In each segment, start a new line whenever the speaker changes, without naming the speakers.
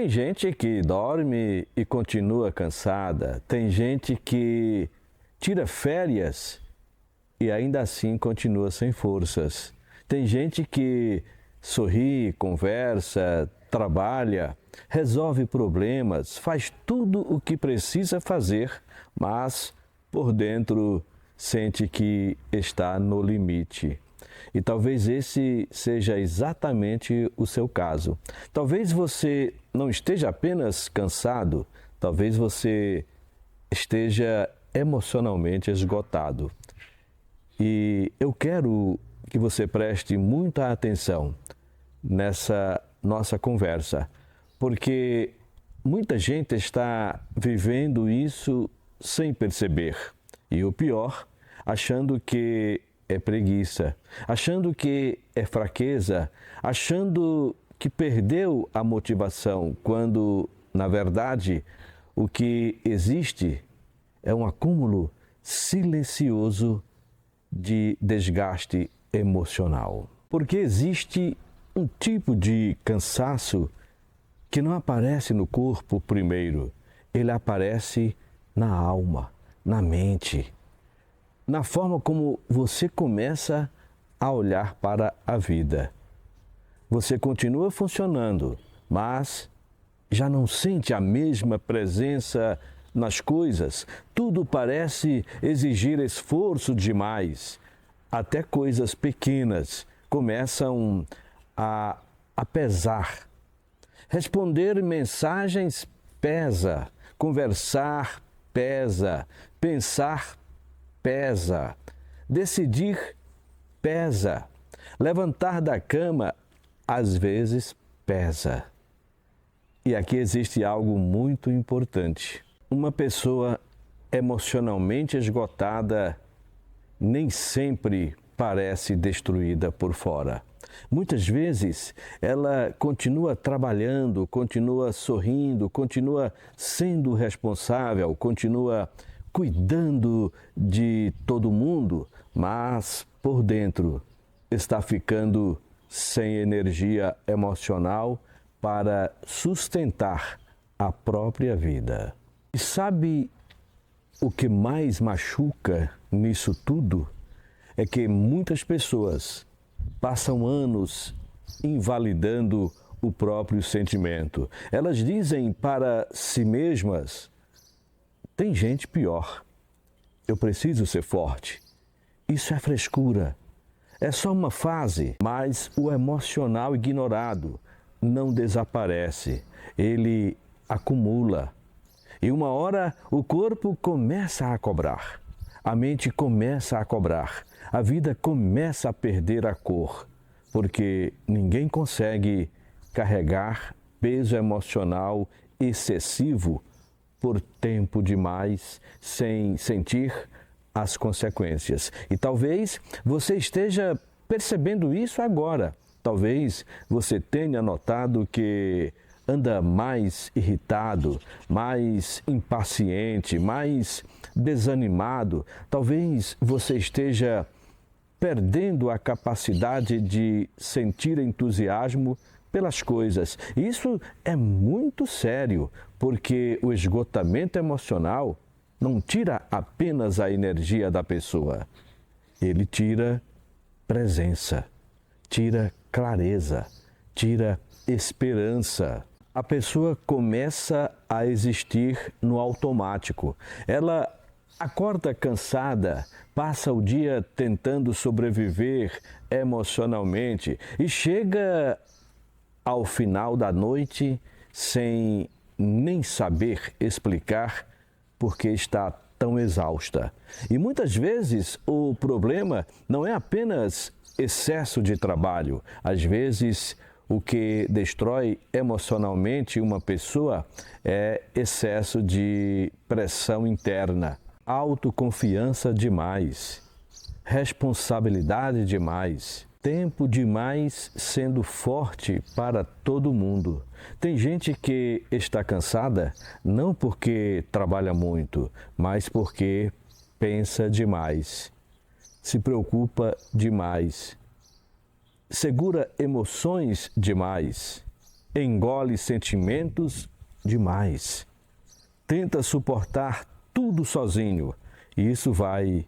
Tem gente que dorme e continua cansada, tem gente que tira férias e ainda assim continua sem forças. Tem gente que sorri, conversa, trabalha, resolve problemas, faz tudo o que precisa fazer, mas por dentro sente que está no limite. E talvez esse seja exatamente o seu caso. Talvez você não esteja apenas cansado, talvez você esteja emocionalmente esgotado. E eu quero que você preste muita atenção nessa nossa conversa, porque muita gente está vivendo isso sem perceber. E o pior, achando que é preguiça, achando que é fraqueza, achando que perdeu a motivação, quando, na verdade, o que existe é um acúmulo silencioso de desgaste emocional. Porque existe um tipo de cansaço que não aparece no corpo primeiro, ele aparece na alma, na mente, na forma como você começa a olhar para a vida. Você continua funcionando, mas já não sente a mesma presença nas coisas. Tudo parece exigir esforço demais. Até coisas pequenas começam a pesar. Responder mensagens pesa, conversar pesa, pensar pesa, decidir pesa, levantar da cama às vezes pesa. E aqui existe algo muito importante. Uma pessoa emocionalmente esgotada nem sempre parece destruída por fora. Muitas vezes ela continua trabalhando, continua sorrindo, continua sendo responsável, continua cuidando de todo mundo, mas por dentro está ficando sem energia emocional para sustentar a própria vida. E sabe o que mais machuca nisso tudo? É que muitas pessoas passam anos invalidando o próprio sentimento. Elas dizem para si mesmas: tem gente pior, eu preciso ser forte. Isso é frescura, é só uma fase. Mas o emocional ignorado não desaparece, ele acumula. E uma hora o corpo começa a cobrar, a mente começa a cobrar, a vida começa a perder a cor, porque ninguém consegue carregar peso emocional excessivo por tempo demais sem sentir as consequências. E talvez você esteja percebendo isso agora. Talvez você tenha notado que anda mais irritado, mais impaciente, mais desanimado. Talvez você esteja perdendo a capacidade de sentir entusiasmo pelas coisas. Isso é muito sério, porque o esgotamento emocional não tira apenas a energia da pessoa, ele tira presença, tira clareza, tira esperança. A pessoa começa a existir no automático. Ela acorda cansada, passa o dia tentando sobreviver emocionalmente e chega ao final da noite sem nem saber explicar por que está tão exausta. E muitas vezes o problema não é apenas excesso de trabalho. Às vezes o que destrói emocionalmente uma pessoa é excesso de pressão interna, autoconfiança demais, responsabilidade demais, tempo demais sendo forte para todo mundo. Tem gente que está cansada não porque trabalha muito, mas porque pensa demais, se preocupa demais, segura emoções demais engole sentimentos demais, tenta suportar tudo sozinho e isso vai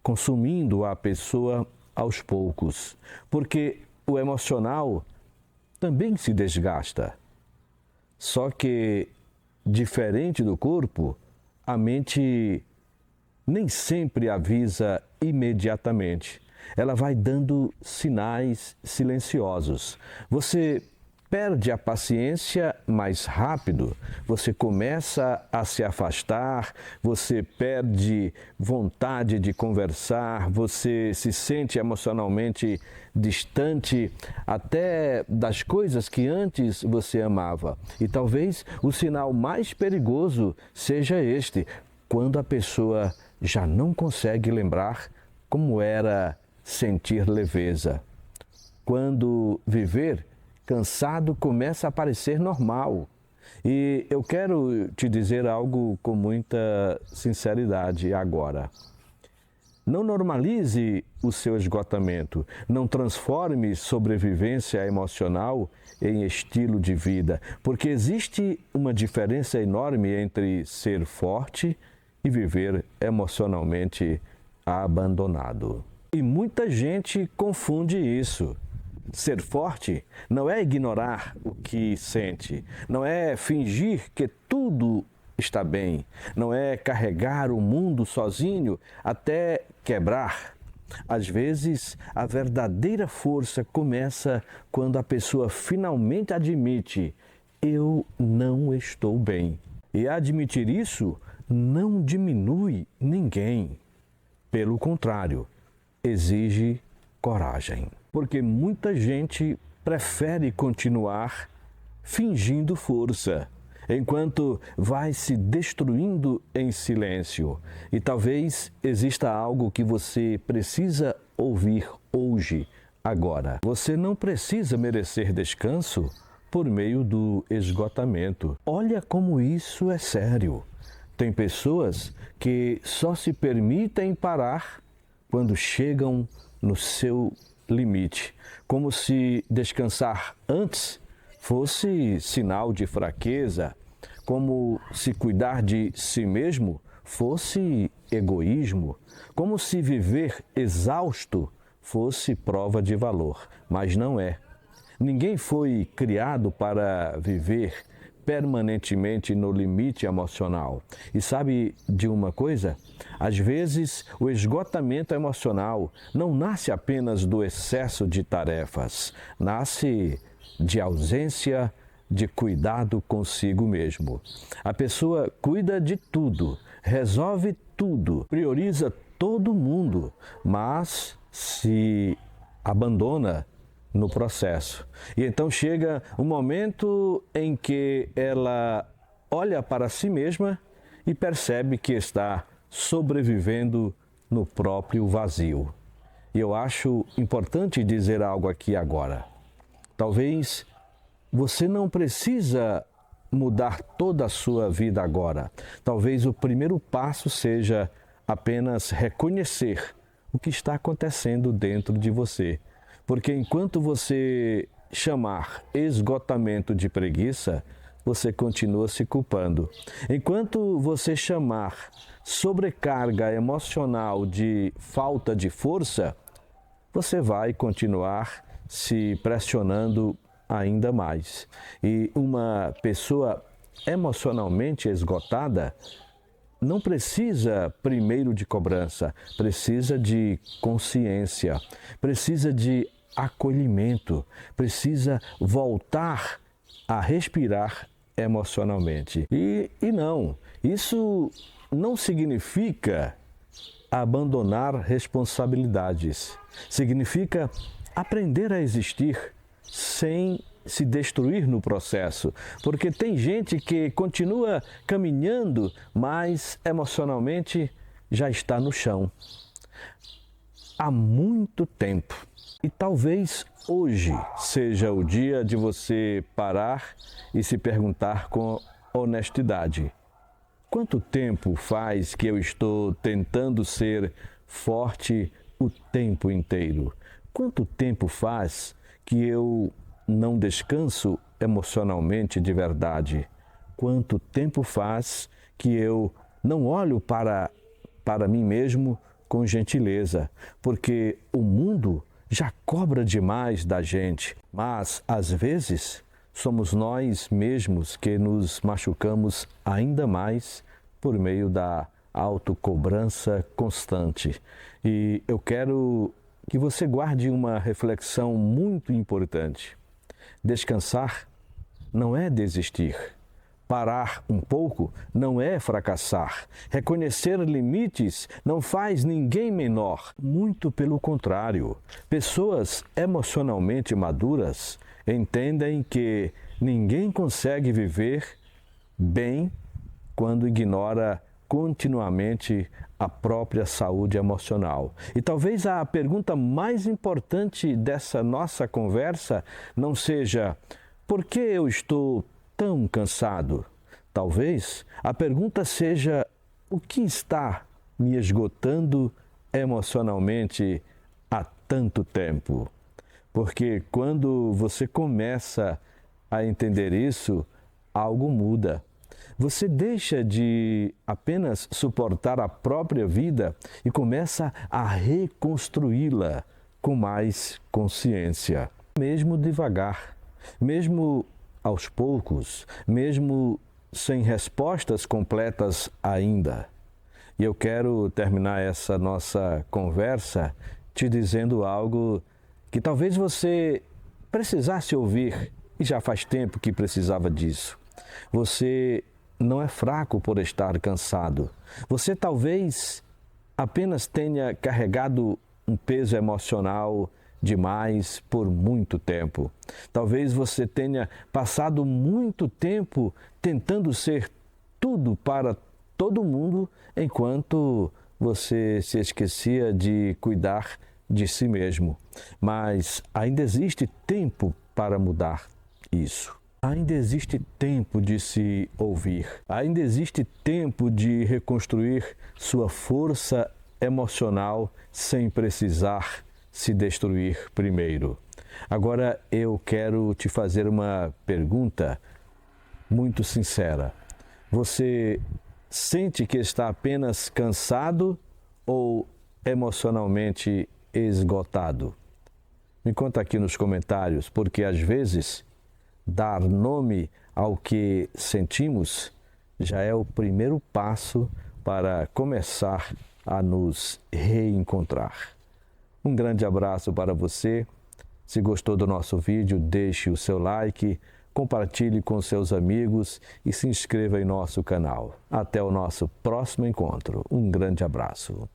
consumindo a pessoa aos poucos, porque o emocional também se desgasta. Só que, diferente do corpo, a mente nem sempre avisa imediatamente. Ela vai dando sinais silenciosos. Você perde a paciência mais rápido, você começa a se afastar, você perde vontade de conversar, você se sente emocionalmente distante até das coisas que antes você amava. E talvez o sinal mais perigoso seja este, quando a pessoa já não consegue lembrar como era sentir leveza. Quando viver cansado começa a parecer normal. E eu quero te dizer algo com muita sinceridade agora. Não normalize o seu esgotamento, não transforme sobrevivência emocional em estilo de vida, porque existe uma diferença enorme entre ser forte e viver emocionalmente abandonado. E muita gente confunde isso. Ser forte não é ignorar o que sente, não é fingir que tudo está bem, não é carregar o mundo sozinho até quebrar. Às vezes, a verdadeira força começa quando a pessoa finalmente admite: eu não estou bem. E admitir isso não diminui ninguém. Pelo contrário, exige coragem. Porque muita gente prefere continuar fingindo força, enquanto vai se destruindo em silêncio. E talvez exista algo que você precisa ouvir hoje, agora. Você não precisa merecer descanso por meio do esgotamento. Olha como isso é sério. Tem pessoas que só se permitem parar quando chegam no seu limite, como se descansar antes fosse sinal de fraqueza, como se cuidar de si mesmo fosse egoísmo, como se viver exausto fosse prova de valor, mas não é. Ninguém foi criado para viver permanentemente no limite emocional. E sabe de uma coisa? Às vezes, o esgotamento emocional não nasce apenas do excesso de tarefas, nasce de ausência de cuidado consigo mesmo. A pessoa cuida de tudo, resolve tudo, prioriza todo mundo, mas se abandona no processo. E então chega um momento em que ela olha para si mesma e percebe que está sobrevivendo no próprio vazio. E eu acho importante dizer algo aqui agora. Talvez você não precisa mudar toda a sua vida agora. Talvez o primeiro passo seja apenas reconhecer o que está acontecendo dentro de você. Porque enquanto você chamar esgotamento de preguiça, você continua se culpando. Enquanto você chamar sobrecarga emocional de falta de força, você vai continuar se pressionando ainda mais. E uma pessoa emocionalmente esgotada não precisa primeiro de cobrança, precisa de consciência, precisa de acolhimento, precisa voltar a respirar emocionalmente. E não, isso não significa abandonar responsabilidades, significa aprender a existir sem se destruir no processo, porque tem gente que continua caminhando, mas emocionalmente já está no chão há muito tempo. E talvez hoje seja o dia de você parar e se perguntar com honestidade: quanto tempo faz que eu estou tentando ser forte o tempo inteiro? Quanto tempo faz que eu não descanso emocionalmente de verdade? Quanto tempo faz que eu não olho para mim mesmo com gentileza, porque o mundo já cobra demais da gente, mas às vezes somos nós mesmos que nos machucamos ainda mais por meio da autocobrança constante. E eu quero que você guarde uma reflexão muito importante. Descansar não é desistir. Parar um pouco não é fracassar. Reconhecer limites não faz ninguém menor. Muito pelo contrário. Pessoas emocionalmente maduras entendem que ninguém consegue viver bem quando ignora continuamente a própria saúde emocional. E talvez a pergunta mais importante dessa nossa conversa não seja por que eu estou tão cansado? Talvez a pergunta seja o que está me esgotando emocionalmente há tanto tempo? Porque quando você começa a entender isso, algo muda. Você deixa de apenas suportar a própria vida e começa a reconstruí-la com mais consciência. Mesmo devagar, mesmo aos poucos, mesmo sem respostas completas ainda. E eu quero terminar essa nossa conversa te dizendo algo que talvez você precisasse ouvir e já faz tempo que precisava disso. Você não é fraco por estar cansado. Você talvez apenas tenha carregado um peso emocional demais por muito tempo. Talvez você tenha passado muito tempo tentando ser tudo para todo mundo, enquanto você se esquecia de cuidar de si mesmo. Mas ainda existe tempo para mudar isso. Ainda existe tempo de se ouvir. Ainda existe tempo de reconstruir sua força emocional sem precisar se destruir primeiro. Agora eu quero te fazer uma pergunta muito sincera. Você sente que está apenas cansado ou emocionalmente esgotado? Me conta aqui nos comentários, porque às vezes dar nome ao que sentimos já é o primeiro passo para começar a nos reencontrar. Um grande abraço para você. Se gostou do nosso vídeo, deixe o seu like, compartilhe com seus amigos e se inscreva em nosso canal. Até o nosso próximo encontro. Um grande abraço.